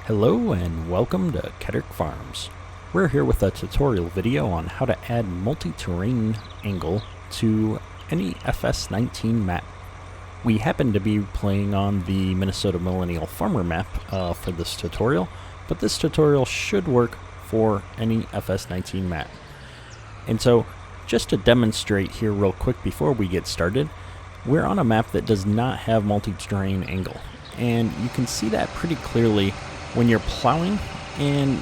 Hello and welcome to Kedrick Farms. We're here with a tutorial video on how to add multi-terrain angle to any FS19 map. We happen to be playing on the Minnesota Millennial Farmer Map for this tutorial, but this tutorial should work for any FS19 map. And so, just to demonstrate here real quick before we get started, we're on a map that does not have multi-terrain angle. And you can see that pretty clearly when you're plowing, and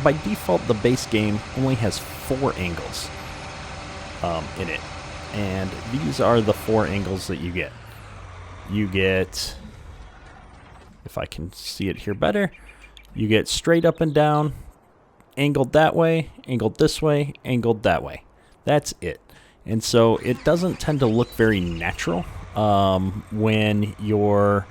by default the base game only has 4 angles in it, and these are the 4 angles that you get. You get, if I can see it here better, you get straight up and down, angled that way, angled this way, angled that way. That's it. And so it doesn't tend to look very natural when you're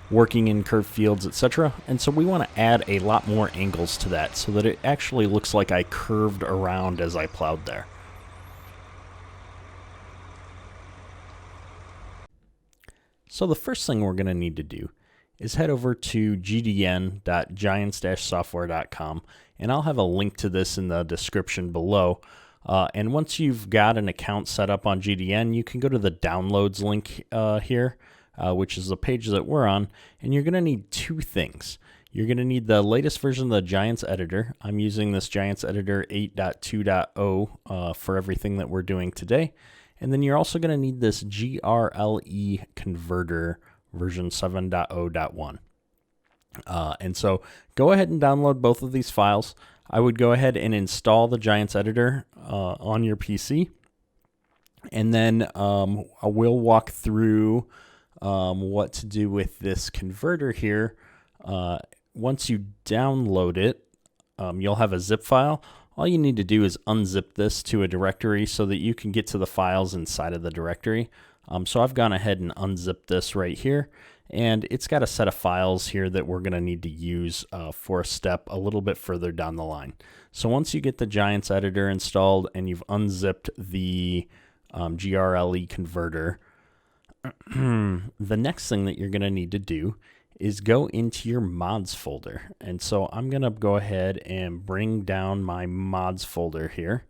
working in curved fields, etc. And so we want to add a lot more angles to that so that it actually looks like I curved around as I plowed there. So the first thing we're going to need to do is head over to gdm.giants-software.com, and I'll have a link to this in the description below. And once you've got an account set up on GDN, you can go to the downloads link here, which is the page that we're on, and you're going to need 2 things. You're going to need the latest version of the Giants editor. I'm using this Giants editor 8.2.0 for everything that we're doing today. And then you're also going to need this GRLE converter version 7.0.1. And so go ahead and download both of these files. I would go ahead and install the Giants editor on your PC. And then I will walk through what to do with this converter here. Once you download it, you'll have a zip file. All you need to do is unzip this to a directory so that you can get to the files inside of the directory. So I've gone ahead and unzipped this right here, and it's got a set of files here that we're going to need to use for a step a little bit further down the line. So once you get the Giants editor installed and you've unzipped the GRLE converter, the next thing that you're going to need to do is go into your mods folder. And so I'm going to go ahead and bring down my mods folder here,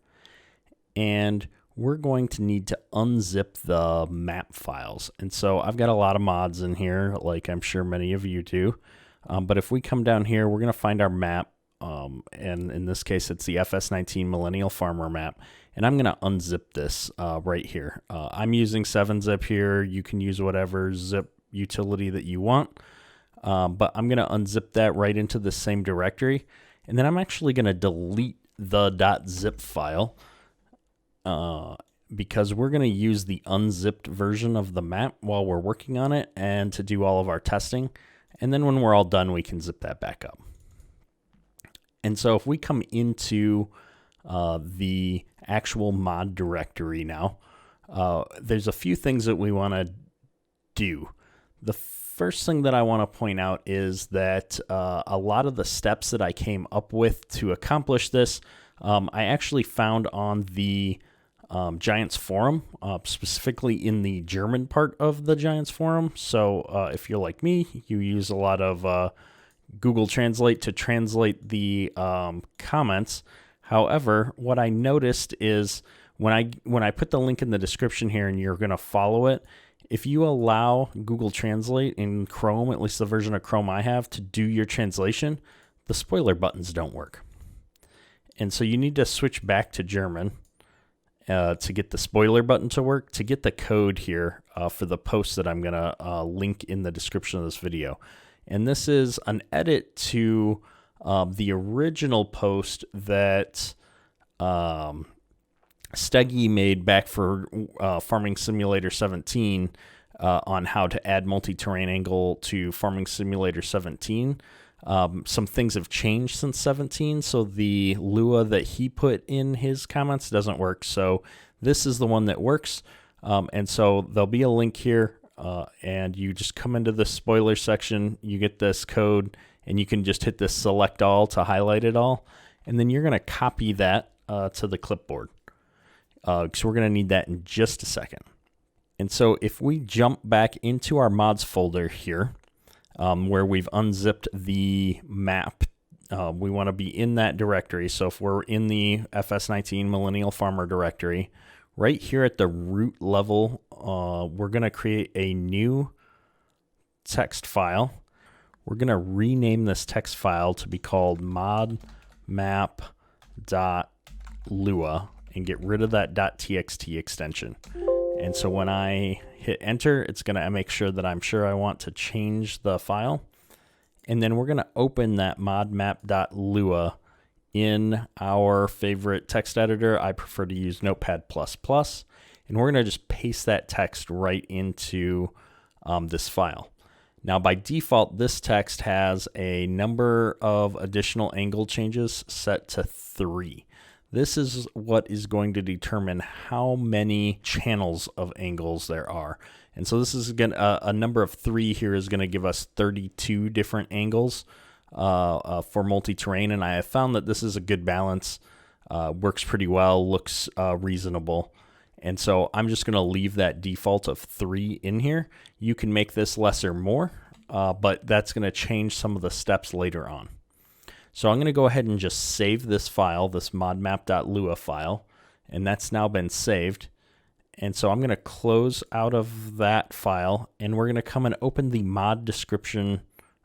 and we're going to need to unzip the map files. And so I've got a lot of mods in here, like I'm sure many of you do. But if we come down here, we're going to find our map. And in this case, it's the FS19 Millennial Farmer Map. And I'm going to unzip this right here. I'm using 7-zip here. You can use whatever zip utility that you want. But I'm going to unzip that right into the same directory. And then I'm actually going to delete the .zip file because we're going to use the unzipped version of the map while we're working on it and to do all of our testing. And then when we're all done, we can zip that back up. And so if we come into the actual mod directory now, there's a few things that we want to do. The first thing that I want to point out is that a lot of the steps that I came up with to accomplish this, I actually found on the Giants forum, specifically in the German part of the Giants forum. So if you're like me, you use a lot of Google Translate to translate the comments. However, what I noticed is when I put the link in the description here and you're going to follow it, if you allow Google Translate in Chrome, at least the version of Chrome I have, to do your translation, the spoiler buttons don't work. And so you need to switch back to German to get the spoiler button to work, to get the code here for the post that I'm going to link in the description of this video. And this is an edit to the original post that Steggy made back for Farming Simulator 17 on how to add multi-terrain angle to Farming Simulator 17. Some things have changed since 17, so the Lua that he put in his comments doesn't work. So this is the one that works. And so there'll be a link here, and you just come into the spoiler section, you get this code, and you can just hit this select all to highlight it all. And then you're going to copy that to the clipboard. So we're going to need that in just a second. And so if we jump back into our mods folder here, where we've unzipped the map. We want to be in that directory. So if we're in the FS19 Millennial Farmer directory, right here at the root level, we're going to create a new text file. We're going to rename this text file to be called modmap.lua and get rid of that .txt extension. And so when I hit enter, it's going to make sure that I'm sure I want to change the file. And then we're going to open that modmap.lua in our favorite text editor. I prefer to use Notepad++. And we're going to just paste that text right into this file. Now, by default, this text has a number of additional angle changes set to 3. This is what is going to determine how many channels of angles there are. And so this is going a number of 3 here is going to give us 32 different angles for multi-terrain. And I have found that this is a good balance, works pretty well, looks reasonable. And so I'm just going to leave that default of 3 in here. You can make this less or more, but that's going to change some of the steps later on. So I'm going to go ahead and just save this file, this modmap.lua file, and that's now been saved. And so I'm going to close out of that file, and we're going to come and open the mod description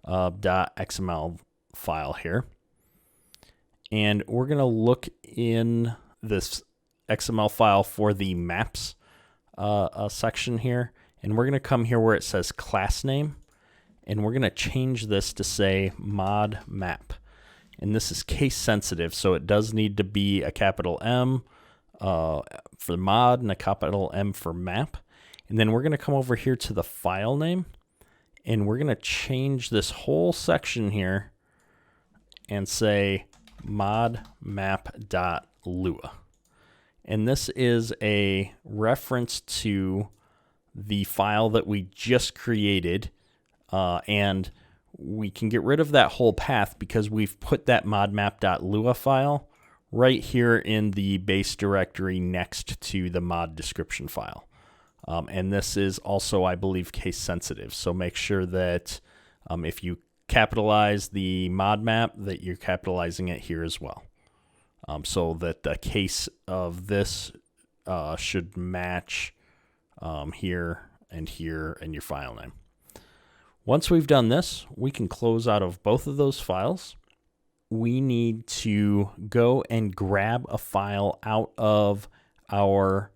.xml file here. And we're going to look in this XML file for the maps section here, and we're going to come here where it says class name, and we're going to change this to say mod map. And this is case sensitive, so it does need to be a capital M for mod and a capital M for map. And then we're going to come over here to the file name, and we're going to change this whole section here and say modmap.lua. And this is a reference to the file that we just created, and we can get rid of that whole path because we've put that modmap.lua file right here in the base directory next to the mod description file. And this is also, I believe, case sensitive. So make sure that if you capitalize the mod map, that you're capitalizing it here as well. So that the case of this should match here and here in your file name. Once we've done this, we can close out of both of those files. We need to go and grab a file out of our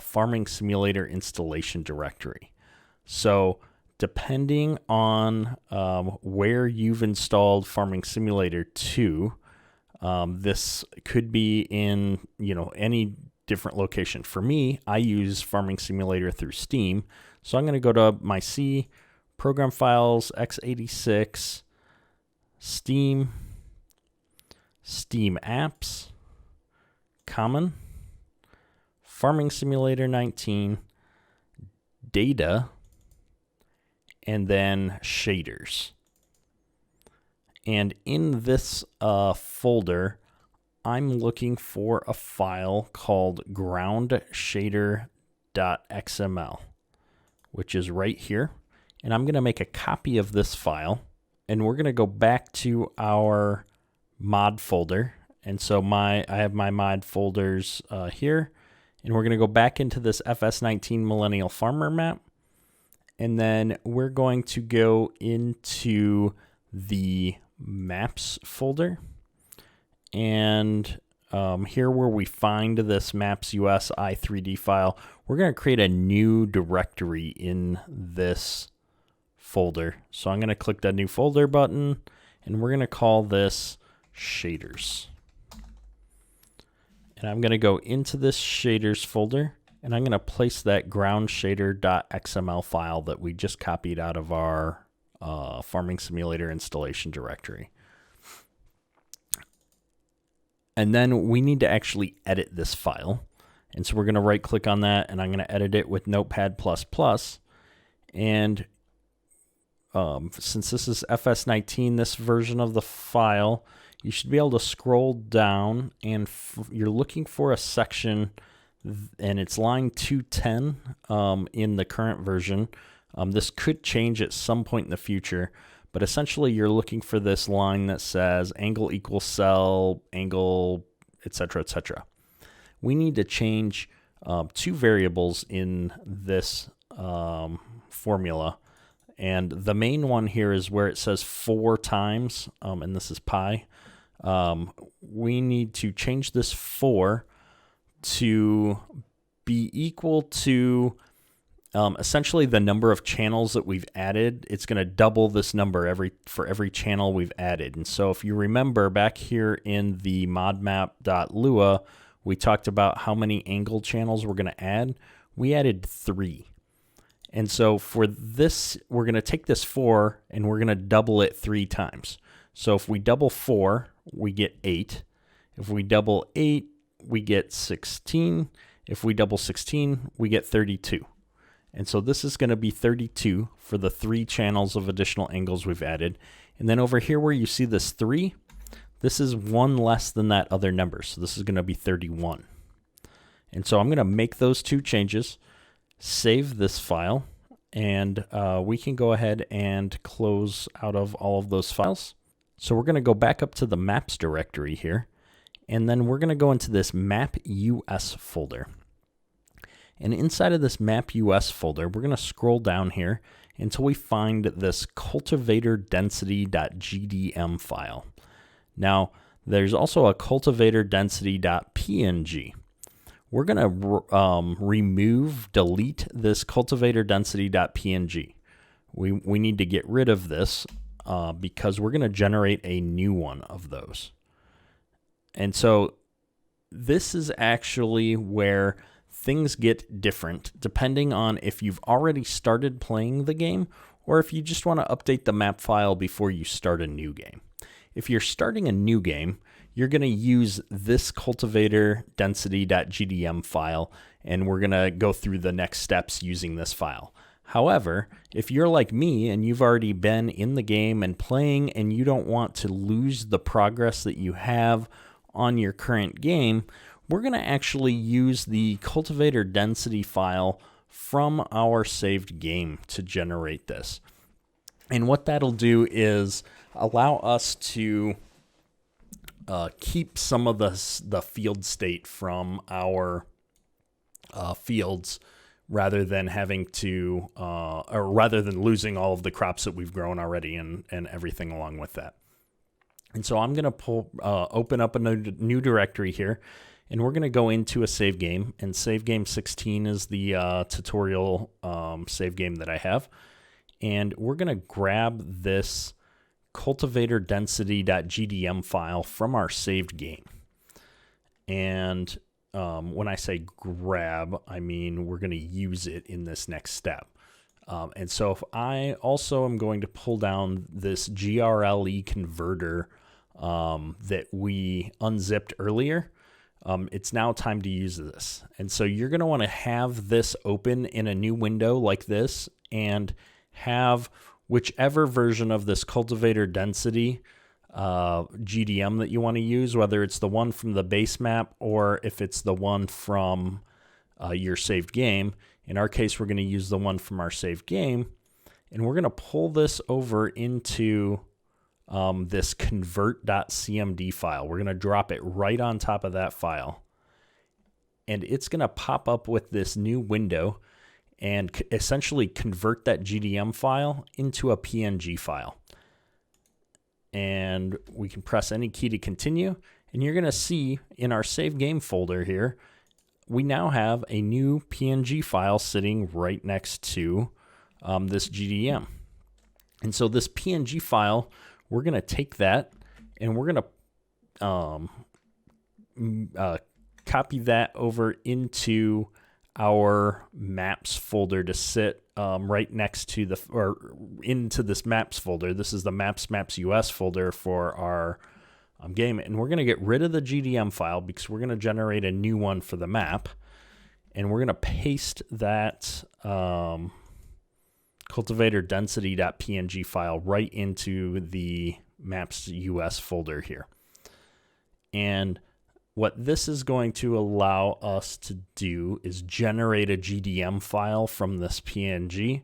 Farming Simulator installation directory. So depending on where you've installed Farming Simulator 2, this could be in any different location. For me, I use Farming Simulator through Steam. So I'm going to go to my C, Program Files, x86, Steam, Steam Apps, Common, Farming Simulator 19, Data, and then Shaders. And in this folder, I'm looking for a file called groundshader.xml, which is right here. And I'm going to make a copy of this file, and we're going to go back to our mod folder. And so I have my mod folders here, and we're going to go back into this FS19 Millennial Farmer Map, and then we're going to go into the maps folder, and here where we find this maps US I3D file, we're going to create a new directory in this folder. So I'm going to click that new folder button, and we're going to call this shaders. And I'm going to go into this shaders folder, and I'm going to place that groundshader.xml file that we just copied out of our Farming Simulator installation directory. And then we need to actually edit this file. And so we're going to right click on that, and I'm going to edit it with Notepad++. And since this is FS19, this version of the file, you should be able to scroll down, and you're looking for a section, and it's line 210 in the current version, This could change at some point in the future, but essentially you're looking for this line that says angle equals cell, angle, etc., etc. We need to change two variables in this formula. And the main one here is where it says 4 times, and this is pi. We need to change this 4 to be equal to essentially the number of channels that we've added. It's going to double this number for every channel we've added. And so if you remember back here in the modmap.lua, we talked about how many angle channels we're going to add. We added 3. And so for this, we're going to take this 4 and we're going to double it 3 times. So if we double 4, we get 8. If we double 8, we get 16. If we double 16, we get 32. And so this is going to be 32 for the 3 channels of additional angles we've added. And then over here where you see this 3, this is 1 less than that other number. So this is going to be 31. And so I'm going to make those 2 changes, save this file, and we can go ahead and close out of all of those files. So we're going to go back up to the maps directory here, and then we're going to go into this map US folder. And inside of this map US folder, we're going to scroll down here until we find this cultivator density.gdm file. Now, there's also a cultivator density.png. We're going to delete this cultivator density.png. We need to get rid of this because we're going to generate a new one of those. And so this is actually where things get different depending on if you've already started playing the game or if you just want to update the map file before you start a new game. If you're starting a new game, you're going to use this cultivator density.gdm file, and we're going to go through the next steps using this file. However, if you're like me and you've already been in the game and playing and you don't want to lose the progress that you have on your current game, we're going to actually use the cultivator density file from our saved game to generate this. And what that'll do is allow us to keep some of the field state from our fields rather than having to, or rather than losing all of the crops that we've grown already and everything along with that. And so I'm going to open up a new directory here, and we're going to go into a save game, and save game 16 is the tutorial save game that I have. And we're going to grab this cultivator density.gdm file from our saved game. And when I say grab, I mean we're going to use it in this next step. And so if I also am going to pull down this GRLE converter that we unzipped earlier, it's now time to use this. And so you're going to want to have this open in a new window like this and have whichever version of this cultivator density GDM that you want to use, whether it's the one from the base map or if it's the one from your saved game. In our case, we're going to use the one from our saved game, and we're going to pull this over into this convert.cmd file. We're going to drop it right on top of that file, and it's going to pop up with this new window and essentially convert that GDM file into a PNG file. And we can press any key to continue, and you're going to see in our save game folder here, we now have a new PNG file sitting right next to this GDM. And so this PNG file, we're going to take that and we're going to copy that over into our maps folder to sit right next to into this maps folder. This is the maps US folder for our game, and we're going to get rid of the GDM file because we're going to generate a new one for the map, and we're going to paste that cultivator density.png file right into the maps US folder here. And what this is going to allow us to do is generate a GDM file from this PNG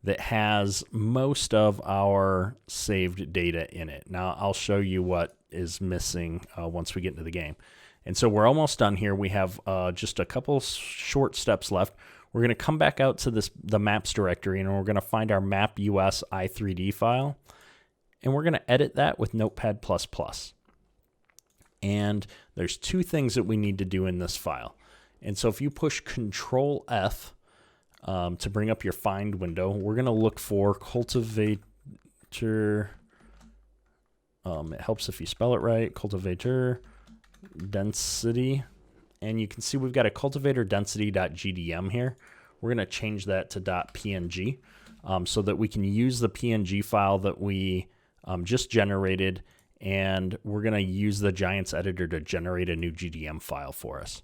that has most of our saved data in it. Now I'll show you what is missing once we get into the game. And so we're almost done here. We have just a couple short steps left. We're going to come back out to the maps directory, and we're going to find our map US I3D file, and we're going to edit that with Notepad++. And there's two things that we need to do in this file. And so if you push Control F to bring up your find window, we're going to look for cultivator. It helps if you spell it right. Cultivator density. And you can see we've got a cultivator density.gdm here. We're going to change that to .png so that we can use the PNG file that we just generated, and we're going to use the Giants editor to generate a new GDM file for us.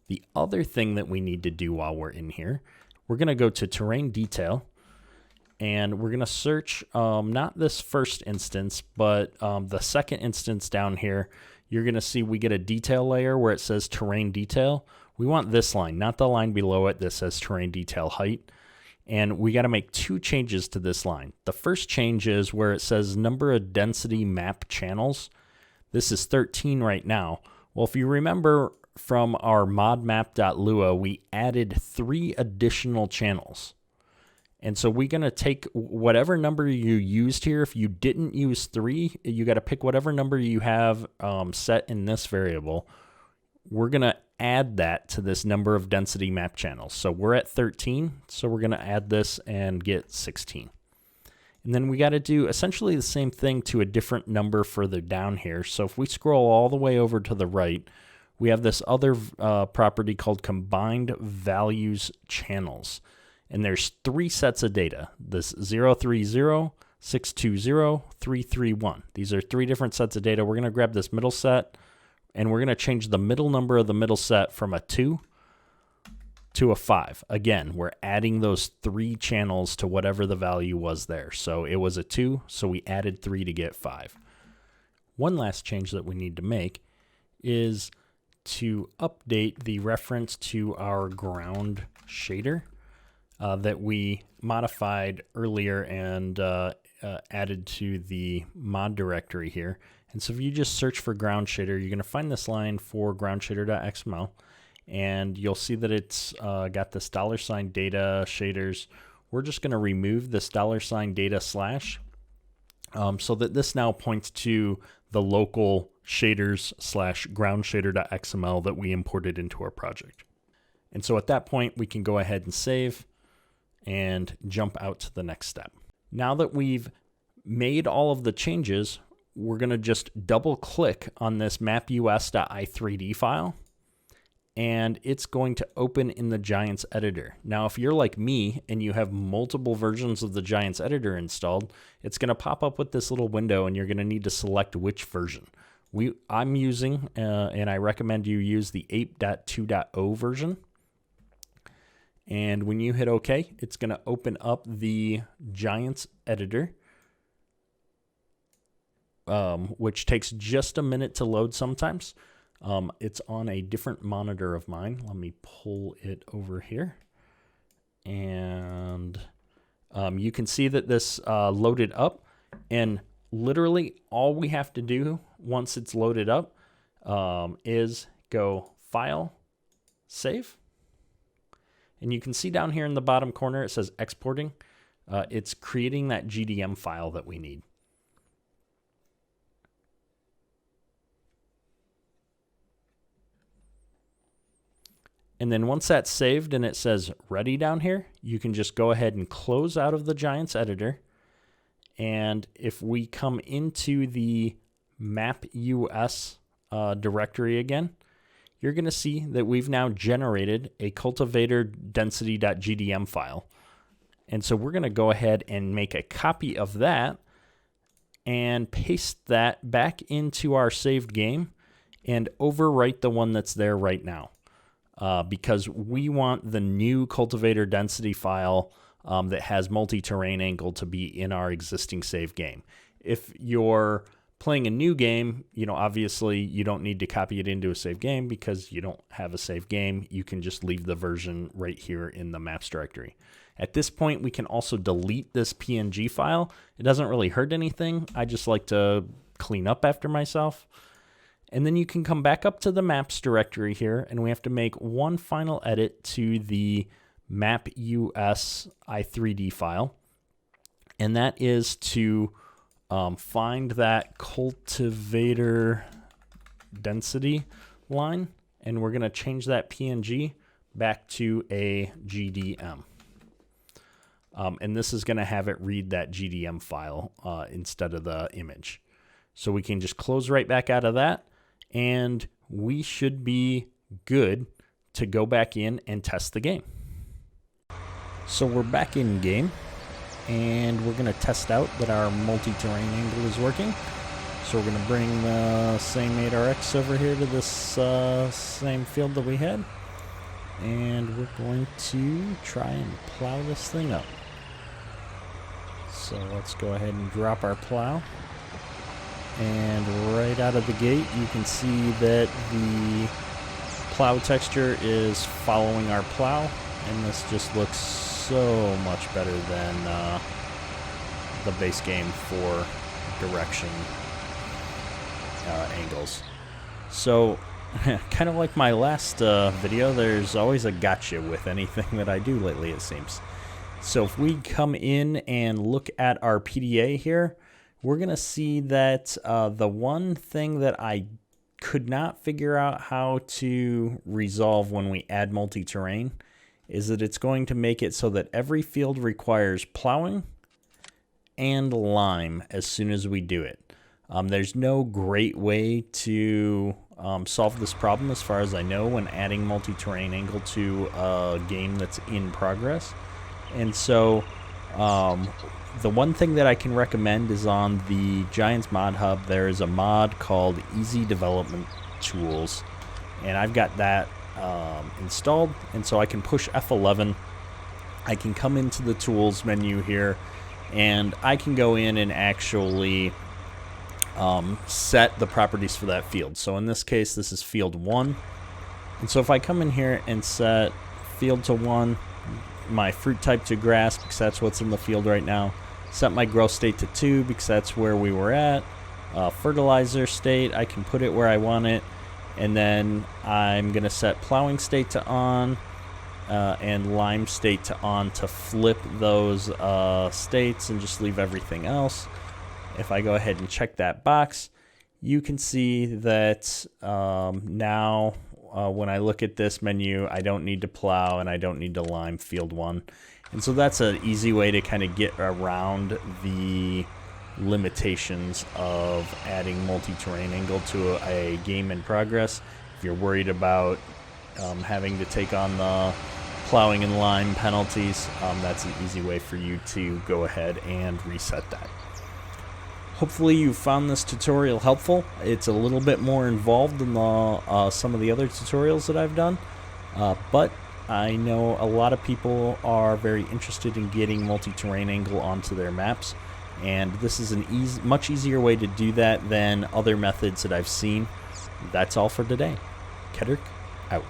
The other thing that we need to do while we're in here, we're going to go to terrain detail, and we're going to search not this first instance, but the second instance down here. You're going to see we get a detail layer where it says terrain detail. We want this line, not the line below it that says terrain detail height. And we got to make two changes to this line. The first change is where it says number of density map channels. This is 13 right now. Well, if you remember from our modmap.lua, we added 3 additional channels. And so we're going to take whatever number you used here. If you didn't use 3, you got to pick whatever number you have set in this variable. We're going to add that to this number of density map channels. So we're at 13, so we're going to add this and get 16. And then we got to do essentially the same thing to a different number further down here. So if we scroll all the way over to the right, we have this other property called combined values channels. And there's 3 sets of data, this 030, 620, 331. These are 3 different sets of data. We're going to grab this middle set, and we're going to change the middle number of the middle set from a 2 to a 5. Again, we're adding those 3 channels to whatever the value was there. So it was a 2, so we added 3 to get 5. One last change that we need to make is to update the reference to our ground shader that we modified earlier and added to the mod directory here. And so if you just search for ground shader, you're going to find this line for groundshader.xml, and you'll see that it's got this $ data shaders. We're just going to remove this $ data slash so that this now points to the local shaders / groundshader.xml that we imported into our project. And so at that point, we can go ahead and save and jump out to the next step. Now that we've made all of the changes, we're going to just double click on this mapus.i3D file, and it's going to open in the Giants editor. Now, if you're like me and you have multiple versions of the Giants editor installed, it's going to pop up with this little window, and you're going to need to select which version. I'm using, and I recommend you use the 8.2.0 version. And when you hit OK, it's going to open up the Giants editor, which takes just a minute to load sometimes. It's on a different monitor of mine. Let me pull it over here. And you can see that this loaded up. And literally all we have to do once it's loaded up is go File, Save. And you can see down here in the bottom corner, it says exporting. It's creating that GDM file that we need. And then once that's saved and it says ready down here, you can just go ahead and close out of the Giants editor. And if we come into the mapus directory again, you're going to see that we've now generated a cultivator density.gdm file. And so we're going to go ahead and make a copy of that and paste that back into our saved game and overwrite the one that's there right now. Because we want the new cultivator density file that has multi-terrain angle to be in our existing save game. If you're playing a new game, obviously you don't need to copy it into a save game because you don't have a save game. You can just leave the version right here in the maps directory. At this point, we can also delete this PNG file. It doesn't really hurt anything. I just like to clean up after myself. And then you can come back up to the maps directory here, and we have to make one final edit to the map US I3D file. And that is to find that cultivator density line, and we're going to change that PNG back to a GDM. And this is going to have it read that GDM file instead of the image. So we can just close right back out of that, and we should be good to go back in and test the game. So we're back in game, and we're going to test out that our multi-terrain angle is working. So we're going to bring the same 8RX over here to this same field that we had, and we're going to try and plow this thing up. So let's go ahead and drop our plow. And right out of the gate, you can see that the plow texture is following our plow, and this just looks so much better than the base game for direction angles. So, kind of like my last video, there's always a gotcha with anything that I do lately, it seems. So if we come in and look at our PDA here, we're going to see that the one thing that I could not figure out how to resolve when we add multi-terrain is that it's going to make it so that every field requires plowing and lime as soon as we do it. There's no great way to solve this problem as far as I know when adding multi-terrain angle to a game that's in progress. And so the one thing that I can recommend is on the Giants Mod Hub, there is a mod called Easy Development Tools, and I've got that installed, and so I can push F11. I can come into the Tools menu here, and I can go in and actually set the properties for that field. So in this case, this is field 1, and so if I come in here and set field to 1, my fruit type to grass because that's what's in the field right now, set my growth state to 2 because that's where we were at, fertilizer state, I can put it where I want it, and then I'm going to set plowing state to on and lime state to on to flip those states and just leave everything else. If I go ahead and check that box, you can see that now when I look at this menu, I don't need to plow and I don't need to lime field 1. And so that's an easy way to kind of get around the limitations of adding multi-terrain angle to a game in progress. If you're worried about having to take on the plowing and lime penalties, that's an easy way for you to go ahead and reset that. Hopefully you found this tutorial helpful. It's a little bit more involved than some of the other tutorials that I've done, but I know a lot of people are very interested in getting multi-terrain angle onto their maps, and this is a much easier way to do that than other methods that I've seen. That's all for today. Kedrick, out.